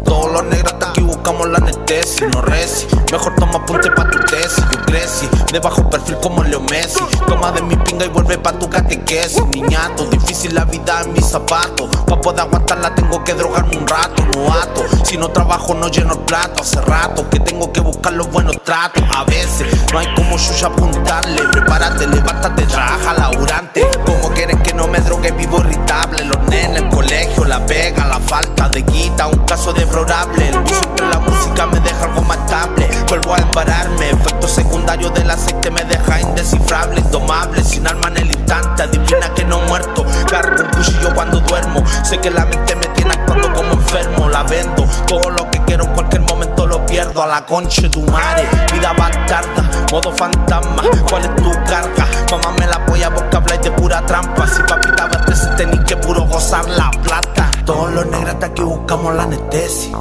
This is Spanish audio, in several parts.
Todos los negros hasta aquí buscamos la anestesia. No reci, mejor toma apunte pa' tu tesis. Yo crecí de bajo perfil como Leo Messi. Toma de mi pinga y vuelve pa' tu catequesis. Niñato, difícil la vida en mis zapatos. Pa' poder aguantarla tengo que drogarme un rato. No ato, si no trabajo no lleno el plato. Hace rato que tengo que buscar los buenos tratos. A veces no hay como Xuxa apuntarle. Prepárate, levántate, trabaja laburante. Como quieres que no me drogue, vivo irritable. Los nenes, el colegio, la pega, la falta de guita, un caso deplorable. El uso entre la música me deja algo más estable. Vuelvo a embararme, efecto secundario del aceite me deja indescifrable, indomable, sin alma en el instante. Adivina que no muerto, cargo un cuchillo cuando duermo. Sé que la mente me tiene actuando como enfermo. La vendo, todo lo que quiero en cualquier momento lo pierdo. A la concha de tu madre, vida bastarda, modo fantasma. ¿Cuál es tu carga? Mamá me la apoya porque habláis de pura trampa. Si papita verte se tenéis que puro gozar la plata. Todos los negros hasta aquí buscamos la anestesia.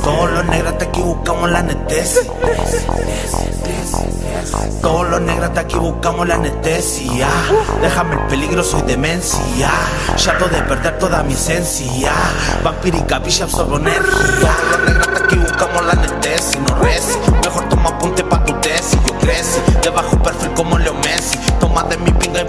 Todos los negros hasta aquí buscamos la anestesia. Todos los negros hasta aquí buscamos la anestesia. Déjame el peligro, soy demencia. Chato de perder toda mi esencia. Vampírica, picha, absorbo energía. Todos los negros hasta aquí buscamos la anestesia. No reci, mejor toma apunte pa' tu tesis. Yo crecí de bajo perfil como Leo Messi. Toma de mi pinga y